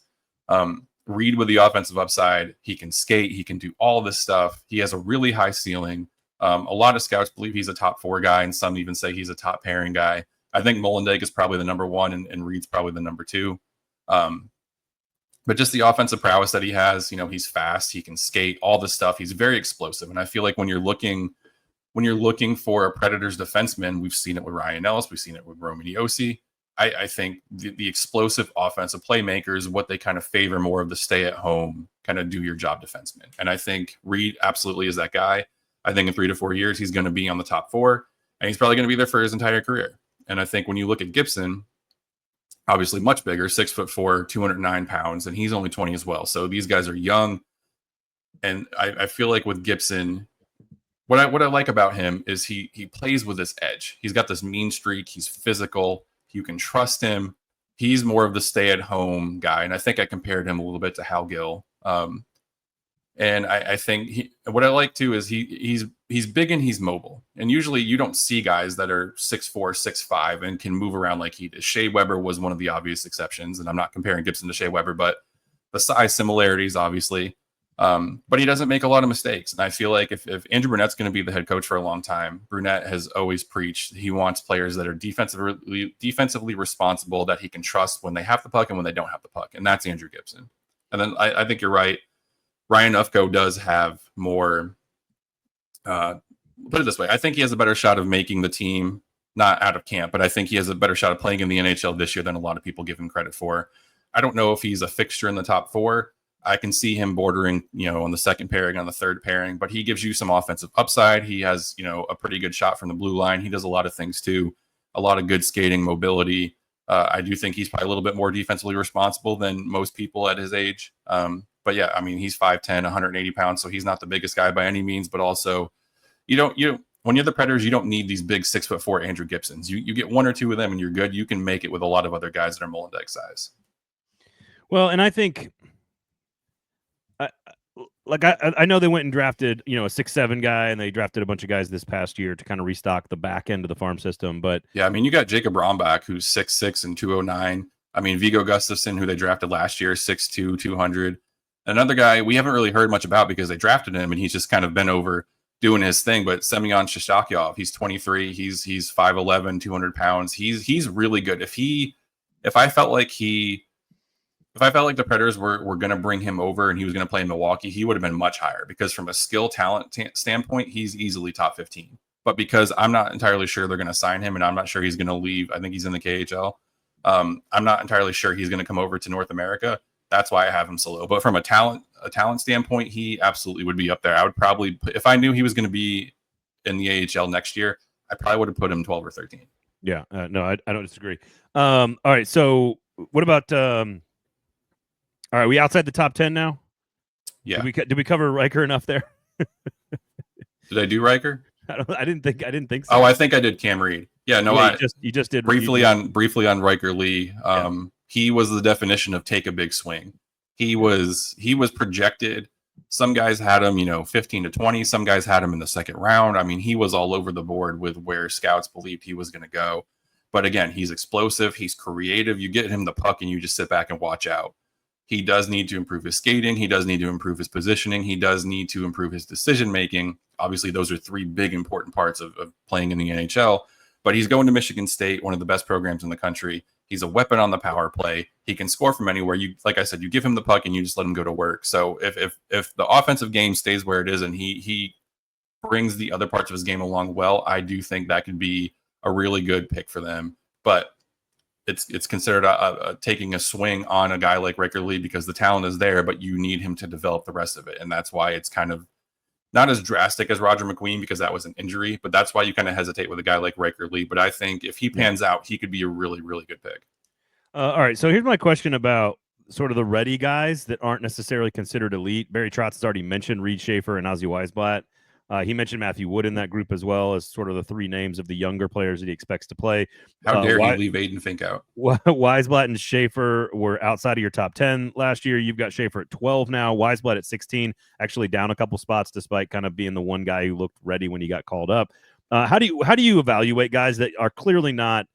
Speaker 2: Reed with the offensive upside, he can skate, he can do all this stuff. He has a really high ceiling. A lot of scouts believe he's a top 4 guy, and some even say he's a top pairing guy. I think Mullandike is probably the number 1, and Reed's probably the number 2. But just the offensive prowess that he has, you know, he's fast, he can skate, all this stuff. He's very explosive. And I feel like when you're looking for a Predators defenseman, we've seen it with Ryan Ellis, we've seen it with Roman Josi. I think the explosive offensive playmakers, what they kind of favor more of the stay-at-home, kind of do your job defenseman. And I think Reed absolutely is that guy. I think in 3 to 4 years, he's going to be on the top 4, and he's probably going to be there for his entire career. And I think when you look at Gibson, obviously much bigger, 6'4", 209 pounds, and he's only 20 as well. So these guys are young. And I feel like with Gibson, what I like about him is he plays with this edge. He's got this mean streak. He's physical. You can trust him. He's more of the stay-at-home guy, and I think I compared him a little bit to Hal Gill. And I think what I like too is he's big and he's mobile. And usually you don't see guys that are 6'4", 6'5", and can move around like he does. Shea Weber was one of the obvious exceptions, and I'm not comparing Gibson to Shea Weber, but the size similarities, obviously. But he doesn't make a lot of mistakes. And I feel like if Andrew Brunette's going to be the head coach for a long time, Brunette has always preached he wants players that are defensively responsible, that he can trust when they have the puck and when they don't have the puck. And that's Andrew Gibson. And then I think you're right. Ryan Ufko does have more, put it this way. I think he has a better shot of making the team, not out of camp, but I think he has a better shot of playing in the NHL this year than a lot of people give him credit for. I don't know if he's a fixture in the top 4. I can see him bordering, on the second pairing, on the third pairing, but he gives you some offensive upside. He has, a pretty good shot from the blue line. He does a lot of things too, a lot of good skating, mobility. I do think he's probably a little bit more defensively responsible than most people at his age. But yeah, I mean, he's 5'10", 180 pounds, so he's not the biggest guy by any means, but also when you're the Predators, you don't need these big 6'4" Andrew Gibsons. You get 1 or 2 of them and you're good. You can make it with a lot of other guys that are Mullandike size.
Speaker 1: Well, and I think, I know they went and drafted, a 6'7" guy, and they drafted a bunch of guys this past year to kind of restock the back end of the farm system. But
Speaker 2: yeah, I mean, you got Jacob Rombach, who's 6'6" and 209. I mean, Viggo Gustafsson, who they drafted last year, 6'2", 200. Another guy we haven't really heard much about because they drafted him and he's just kind of been over doing his thing. But Semyon Shishtakyov, he's 23. He's 5'11", 200 pounds. He's really good. If I felt like the Predators were going to bring him over and he was going to play in Milwaukee, he would have been much higher because from a skill talent standpoint, he's easily top 15. But because I'm not entirely sure they're going to sign him and I'm not sure he's going to leave, I think he's in the KHL. I'm not entirely sure he's going to come over to North America. That's why I have him so low. But from a talent a talent standpoint, he absolutely would be up there. I would probably, if I knew he was going to be in the AHL next year, I probably would have put him 12 or 13.
Speaker 1: Yeah, no, I don't disagree. All right, so what about? All right, we outside the top 10 now.
Speaker 2: Yeah.
Speaker 1: Did we cover Riker enough there?
Speaker 2: Did I do Riker?
Speaker 1: I didn't think so.
Speaker 2: Oh, I think I did Cam Reed. Yeah, no,
Speaker 1: you just did
Speaker 2: briefly on Riker Lee. He was the definition of take a big swing. He was projected. Some guys had him, 15 to 20. Some guys had him in the second round. I mean, he was all over the board with where scouts believed he was going to go. But again, he's explosive. He's creative. You get him the puck and you just sit back and watch out. He does need to improve his skating. He does need to improve his positioning. He does need to improve his decision making. Obviously, those are three big important parts of playing in the NHL. But he's going to Michigan State, one of the best programs in the country. He's a weapon on the power play. He can score from anywhere. Like I said, you give him the puck and you just let him go to work. So if the offensive game stays where it is and he brings the other parts of his game along well, I do think that could be a really good pick for them. But it's considered taking a swing on a guy like Riker Lee because the talent is there, but you need him to develop the rest of it. And that's why it's kind of not as drastic as Roger McQueen because that was an injury, but that's why you kind of hesitate with a guy like Riker Lee. But I think if he pans out, he could be a really, really good pick.
Speaker 1: All right. So here's my question about sort of the ready guys that aren't necessarily considered elite. Barry Trotz has already mentioned Reed Schaefer and Ozzy Weisblatt. He mentioned Matthew Wood in that group as well as sort of the three names of the younger players that he expects to play.
Speaker 2: How dare you leave Aiden Fink out?
Speaker 1: Weisblatt and Schaefer were outside of your top 10 last year. You've got Schaefer at 12 now. Weisblatt at 16, actually down a couple spots despite kind of being the one guy who looked ready when he got called up. How do you evaluate guys that are clearly not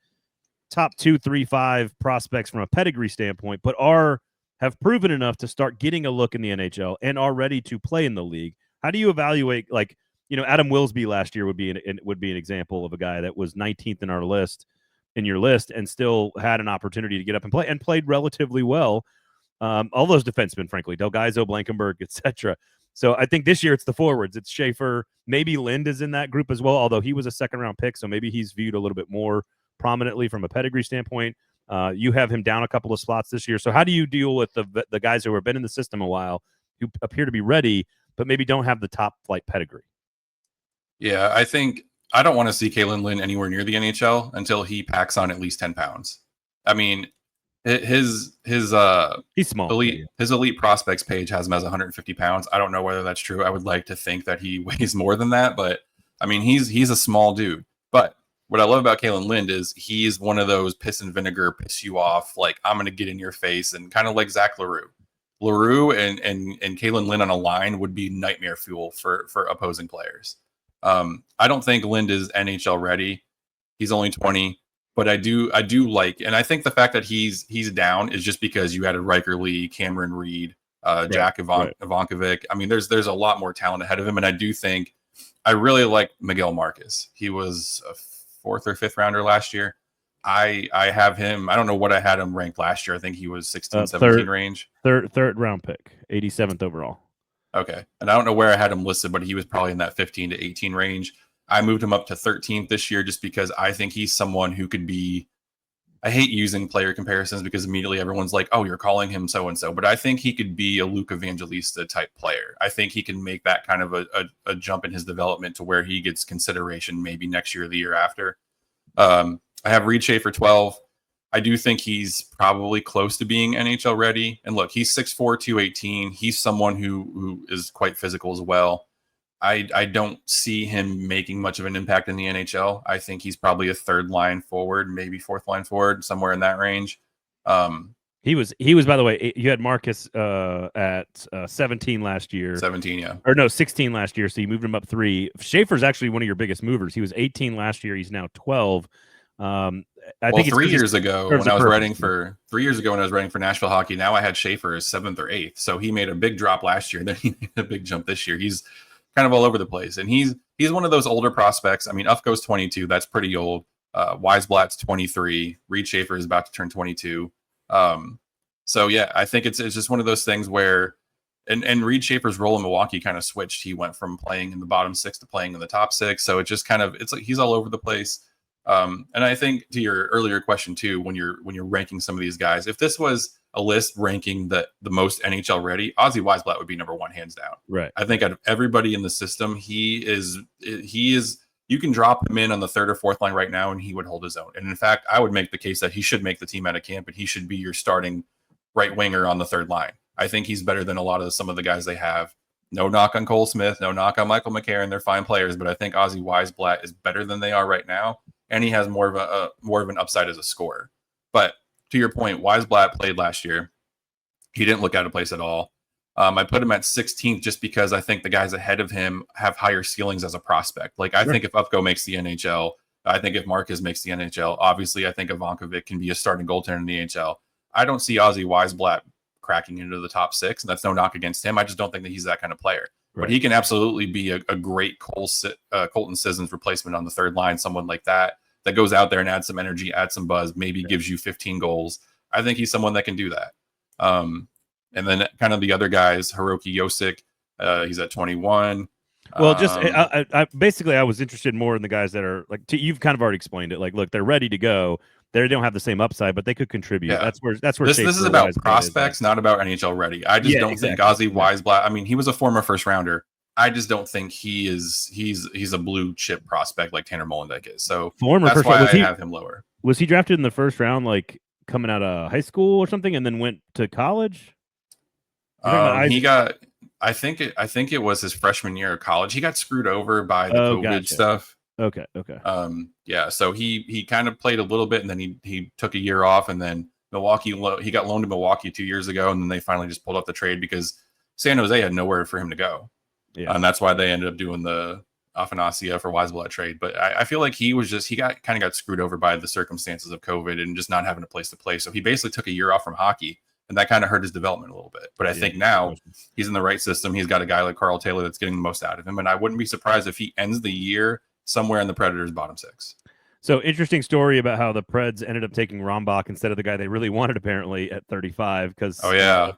Speaker 1: top 2, 3, 5 prospects from a pedigree standpoint, but have proven enough to start getting a look in the NHL and are ready to play in the league? How do you evaluate, like, Adam Wilsby last year would be an example of a guy that was 19th in your list and still had an opportunity to get up and play and played relatively well. All those defensemen, frankly, Delgaizo, Blankenberg, etc. So I think this year it's the forwards. It's Schaefer. Maybe Lind is in that group as well, although he was a second-round pick, so maybe he's viewed a little bit more prominently from a pedigree standpoint. You have him down a couple of spots this year. So how do you deal with the guys who have been in the system a while, who appear to be ready, but maybe don't have the top flight pedigree?
Speaker 2: Yeah, I think I don't want to see Kalen Lind anywhere near the NHL until he packs on at least 10 pounds. I mean, he's small. His elite prospects page has him as 150 pounds. I don't know whether that's true. I would like to think that he weighs more than that, but I mean, he's a small dude. But what I love about Kalen Lind is he's one of those piss and vinegar, piss you off, like I'm going to get in your face, and kind of like Zach LaRue and Kalen Lind on a line would be nightmare fuel for opposing players. I don't think Lind is NHL ready. He's only 20, but I do like, and I think the fact that he's down is just because you added Riker Lee, Cameron Reed, Jack Ivankovic. I mean, there's a lot more talent ahead of him, and I do think I really like Miguel Marquez. He was a 4th or 5th rounder last year. I have him. I don't know what I had him ranked last year. I think he was 16, 17 range.
Speaker 1: Third round pick, 87th overall.
Speaker 2: Okay. And I don't know where I had him listed, but he was probably in that 15 to 18 range. I moved him up to 13th this year just because I think he's someone who could be, I hate using player comparisons because immediately everyone's like, oh, you're calling him so-and-so. But I think he could be a Luke Evangelista type player. I think he can make that kind of a jump in his development to where he gets consideration maybe next year or the year after. I have Reed Schaefer 12. I do think he's probably close to being NHL ready. And look, he's 6'4", 218. He's someone who is quite physical as well. I don't see him making much of an impact in the NHL. I think he's probably a 3rd line forward, maybe 4th line forward, somewhere in that range.
Speaker 1: He was, by the way, you had Marcus at 17 last year.
Speaker 2: 17, yeah.
Speaker 1: Or no, 16 last year, so you moved him up 3. Schaefer's actually one of your biggest movers. He was 18 last year. He's now 12. I think
Speaker 2: 3 years ago when I was writing for Nashville Hockey, now I had Schaefer as 7th or 8th. So he made a big drop last year. Then he made a big jump this year. He's kind of all over the place. And he's one of those older prospects. I mean, Ufko's 22. That's pretty old. Weisblatt's 23. Reed Schaefer is about to turn 22. So yeah, I think it's just one of those things where, and Reed Schaefer's role in Milwaukee kind of switched. He went from playing in the bottom 6 to playing in the top 6. So it just it's like he's all over the place. And I think to your earlier question too, when you're ranking some of these guys, if this was a list ranking the most NHL ready, Ozzy Weisblatt would be number one, hands down.
Speaker 1: Right.
Speaker 2: I think out of everybody in the system, he is. You can drop him in on the third or fourth line right now, and he would hold his own. And in fact, I would make the case that he should make the team out of camp, and he should be your starting right winger on the third line. I think he's better than some of the guys they have. No knock on Cole Smith, no knock on Michael McCarron. They're fine players, but I think Ozzy Weisblatt is better than they are right now, and he has more of an upside as a scorer. But to your point, Weisblatt played last year. He didn't look out of place at all. I put him at 16th just because I think the guys ahead of him have higher ceilings as a prospect. Like I think if Upko makes the NHL, I think if Marcus makes the NHL, obviously I think Ivankovic can be a starting goaltender in the NHL. I don't see Ozzy Weisblatt cracking into the top 6, and that's no knock against him. I just don't think that he's that kind of player. Right. But he can absolutely be a great Colton Sissons replacement on the third line, someone like that goes out there and adds some energy, adds some buzz, maybe gives you 15 goals. I think he's someone that can do that. And then kind of the other guys, Hiroki Yosik, he's at 21.
Speaker 1: Well, just I basically I was interested more in the guys that are like you've kind of already explained it. Like, look, they're ready to go. They don't have the same upside, but they could contribute. Yeah. That's where this
Speaker 2: is about prospects, not about NHL ready. I just don't think Ozzy Weisblatt. I mean, he was a former first rounder. I just don't think he's a blue chip prospect like Tanner Molendyk is. So that's why I have him lower.
Speaker 1: Was he drafted in the first round, like coming out of high school or something, and then went to college?
Speaker 2: He got. I think it was his freshman year of college. He got screwed over by the COVID stuff.
Speaker 1: Okay.
Speaker 2: Yeah. So he kind of played a little bit, and then he took a year off, and then Milwaukee. He got loaned to Milwaukee 2 years ago, and then they finally just pulled up the trade because San Jose had nowhere for him to go. Yeah. And that's why they ended up doing the Afanasia for Weisblatt trade. But I feel like he got screwed over by the circumstances of COVID and just not having a place to play. So he basically took a year off from hockey. And that kind of hurt his development a little bit. But I think now he's in the right system. He's got a guy like Carl Taylor that's getting the most out of him. And I wouldn't be surprised if he ends the year somewhere in the Predators' bottom 6.
Speaker 1: So interesting story about how the Preds ended up taking Rombach instead of the guy they really wanted, apparently, at 35. Because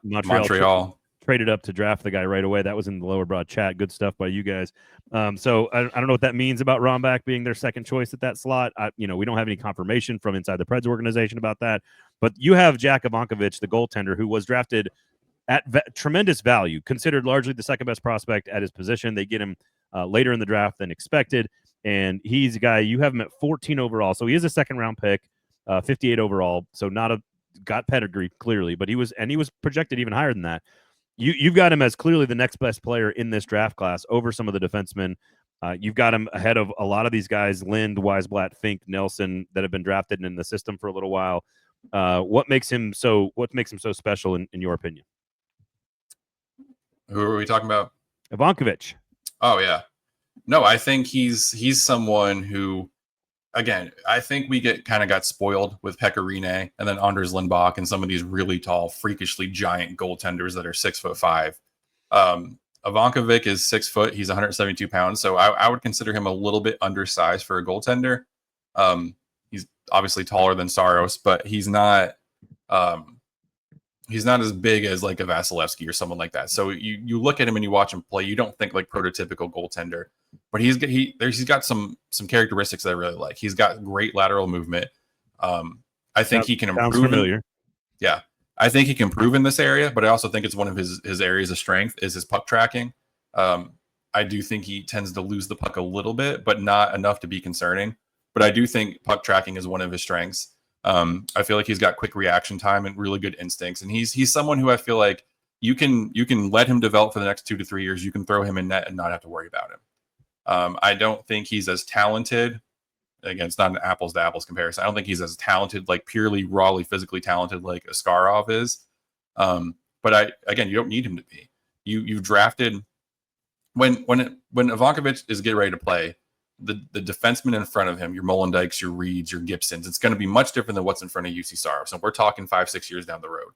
Speaker 2: Montreal
Speaker 1: traded up to draft the guy right away. That was in the lower broad chat. Good stuff by you guys. So I don't know what that means about Rombach being their second choice at that slot. We don't have any confirmation from inside the Preds organization about that. But you have Jack Ivankovic, the goaltender, who was drafted at tremendous value, considered largely the second best prospect at his position. They get him later in the draft than expected. And he's a guy, you have him at 14 overall. So he is a second round pick, 58 overall. So got pedigree clearly, but he was projected even higher than that. You've got him as clearly the next best player in this draft class over some of the defensemen. You've got him ahead of a lot of these guys, Lind, Weisblatt, Fink, Nelson, that have been drafted and in the system for a little while. What makes him so special in your opinion?
Speaker 2: Who are we talking about?
Speaker 1: Ivankovic.
Speaker 2: Oh yeah. No, I think he's someone who, again, I think we got spoiled with Pekka Rinne and then Anders Lindback and some of these really tall, freakishly giant goaltenders that are 6'5". Ivankovic is 6 foot. He's 172 pounds. So I would consider him a little bit undersized for a goaltender. He's obviously taller than Saros, but he's not as big as like a Vasilevsky or someone like that. So you look at him and you watch him play, you don't think like prototypical goaltender, but he's got some characteristics that I really like. He's got great lateral movement. I think he can improve.
Speaker 1: Familiar.
Speaker 2: Yeah. I think he can improve in this area, but I also think it's one of his areas of strength is his puck tracking. I do think he tends to lose the puck a little bit, but not enough to be concerning. But I do think puck tracking is one of his strengths. I feel like he's got quick reaction time and really good instincts. And he's someone who I feel like you can let him develop for the next 2 to 3 years. You can throw him in net and not have to worry about him. I don't think he's as talented. Again, it's not an apples to apples comparison. I don't think he's as talented, like purely rawly physically talented like Askarov is. But you don't need him to be. You've drafted when Ivankovic is getting ready to play, the defensemen in front of him, your Mullandikes, your Reeds, your Gibsons, it's going to be much different than what's in front of UC Saros. And we're talking 5-6 years down the road.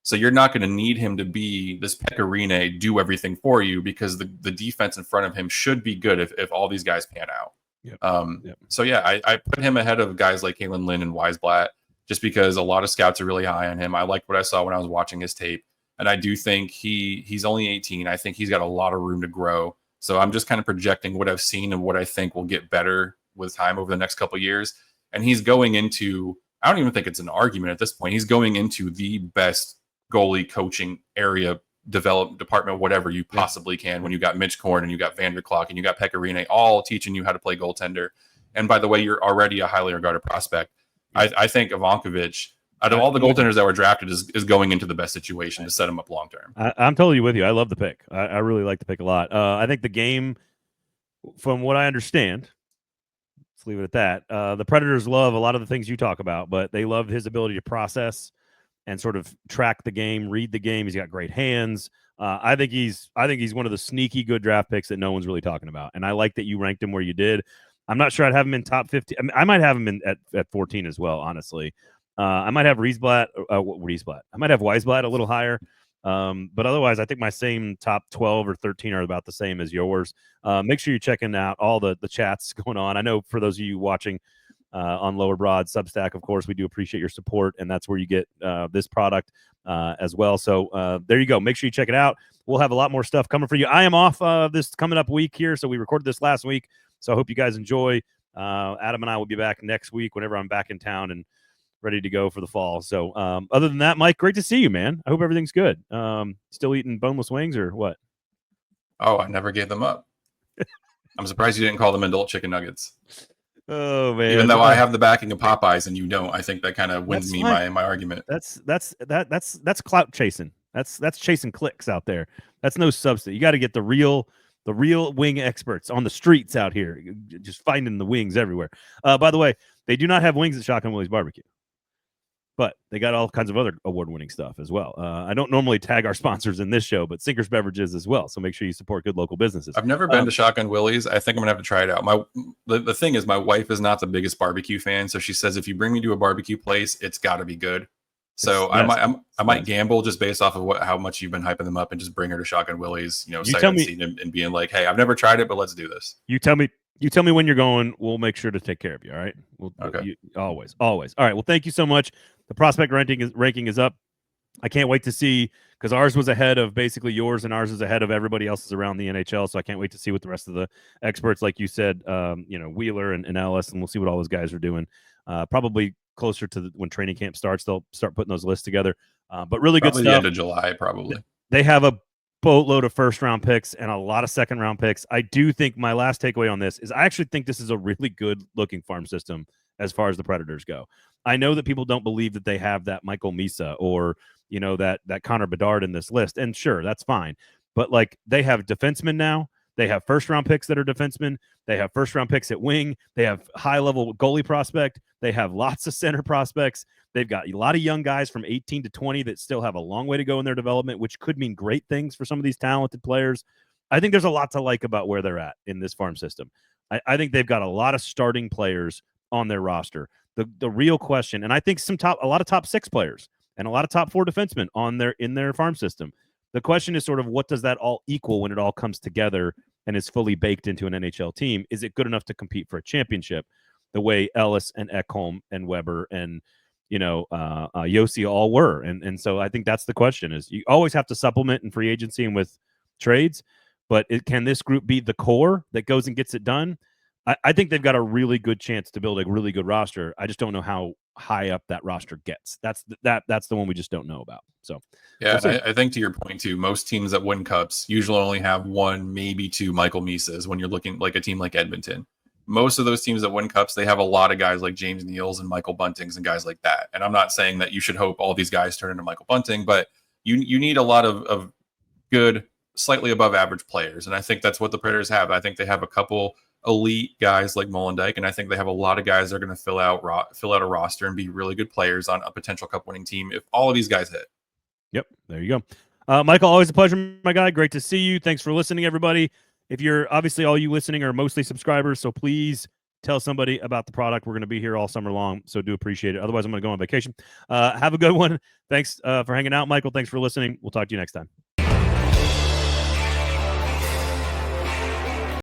Speaker 2: So you're not going to need him to be this Pekka Rinne, do everything for you, because the defense in front of him should be good if all these guys pan out. Yep. So yeah, I put him ahead of guys like Kalen Lind and Weisblatt just because a lot of scouts are really high on him. I liked what I saw when I was watching his tape. And I do think he's only 18. I think he's got a lot of room to grow. So I'm just kind of projecting what I've seen and what I think will get better with time over the next couple of years. And he's going into, I don't even think it's an argument at this point. He's going into the best goalie coaching area development department, whatever you possibly can, when you got Mitch Korn and you got Vanderklok and you got Pecorine all teaching you how to play goaltender. And by the way, you're already a highly regarded prospect. I think Ivankovic, out of all the goaltenders that were drafted, is going into the best situation to set him up long term.
Speaker 1: I'm totally with you. I love the pick. I really like the pick a lot. I think the game, from what I understand, let's leave it at that. The Predators love a lot of the things you talk about, but they love his ability to process and sort of track the game, read the game. He's got great hands. I think he's one of the sneaky good draft picks that no one's really talking about. And I like that you ranked him where you did. I'm not sure I'd have him in top 50. I mean, I might have him at 14 as well, honestly. I might have Riesblatt. I might have Weisblatt a little higher. But otherwise, I think my same top 12 or 13 are about the same as yours. Make sure you're checking out all the chats going on. I know for those of you watching on Lower Broad Substack, of course, we do appreciate your support, and that's where you get this product as well. So there you go. Make sure you check it out. We'll have a lot more stuff coming for you. I am off this coming up week here, so we recorded this last week. So I hope you guys enjoy. Adam and I will be back next week whenever I'm back in town and ready to go for the fall. So other than that, Mike, great to see you, man. I hope everything's good. Still eating boneless wings or what?
Speaker 2: Oh, I never gave them up. I'm surprised you didn't call them adult chicken nuggets.
Speaker 1: Oh man!
Speaker 2: Even though I have the backing of Popeyes and you don't, I think that kind of wins me my argument.
Speaker 1: That's clout chasing. That's chasing clicks out there. That's no substance. You got to get the real wing experts on the streets out here, just finding the wings everywhere. By the way, they do not have wings at Shotgun Willie's Barbecue, but they got all kinds of other award-winning stuff as well. I don't normally tag our sponsors in this show, but Sinkers Beverages as well. So make sure you support good local businesses.
Speaker 2: I've never been to Shotgun Willie's. I think I'm gonna have to try it out. The thing is, my wife is not the biggest barbecue fan, so she says if you bring me to a barbecue place, it's got to be good. So I might gamble just based off of how much you've been hyping them up, and just bring her to Shotgun Willie's, sight unseen, and being like, hey, I've never tried it, but let's do this.
Speaker 1: You tell me when you're going. We'll make sure to take care of you. All right.
Speaker 2: Okay.
Speaker 1: Always. All right. Well, thank you so much. The prospect ranking is up. I can't wait to see, because ours was ahead of basically yours, and ours is ahead of everybody else's around the NHL. So I can't wait to see what the rest of the experts, like you said, Wheeler and Ellis, and we'll see what all those guys are doing. Probably closer to when training camp starts, they'll start putting those lists together. But really good stuff.
Speaker 2: The end of July, probably.
Speaker 1: They have a boatload of first-round picks and a lot of second-round picks. I do think my last takeaway on this is I actually think this is a really good-looking farm system as far as the Predators go. I know that people don't believe that they have that Michael Misa or that Connor Bedard in this list, and sure, that's fine. But like, they have defensemen now. They have first-round picks that are defensemen. They have first-round picks at wing. They have high-level goalie prospect. They have lots of center prospects. They've got a lot of young guys from 18 to 20 that still have a long way to go in their development, which could mean great things for some of these talented players. I think there's a lot to like about where they're at in this farm system. I think they've got a lot of starting players on their roster. The real question, and I think a lot of top 6 players and a lot of top 4 defensemen in their farm system. The question is sort of, what does that all equal when it all comes together and is fully baked into an NHL team? Is it good enough to compete for a championship the way Ellis and Ekholm and Weber and Yossi all were? And so I think that's the question, is you always have to supplement in free agency and with trades, but can this group be the core that goes and gets it done? I think they've got a really good chance to build a really good roster. I just don't know how high up that roster gets. That's the one we just don't know about. So
Speaker 2: yeah, I think to your point too, most teams that win cups usually only have 1, maybe 2 Michael Misas. When you're looking like a team like Edmonton, most of those teams that win cups, they have a lot of guys like James Neals and Michael Buntings and guys like that. And I'm not saying that you should hope all these guys turn into Michael Bunting, but you need a lot of good, slightly above average players. And I think that's what the Predators have. I think they have a couple elite guys like Mullandike, and I think they have a lot of guys that are going to fill out a roster and be really good players on a potential cup winning team if all of these guys hit.
Speaker 1: Yep, there you go. Michael, always a pleasure, my guy. Great to see you. Thanks for listening, everybody. If you're obviously, all you listening are mostly subscribers, so please tell somebody about the product. We're going to be here all summer long, so do appreciate it. Otherwise, I'm going to go on vacation. Have a good one. Thanks for hanging out, Michael. Thanks for listening. We'll talk to you next time.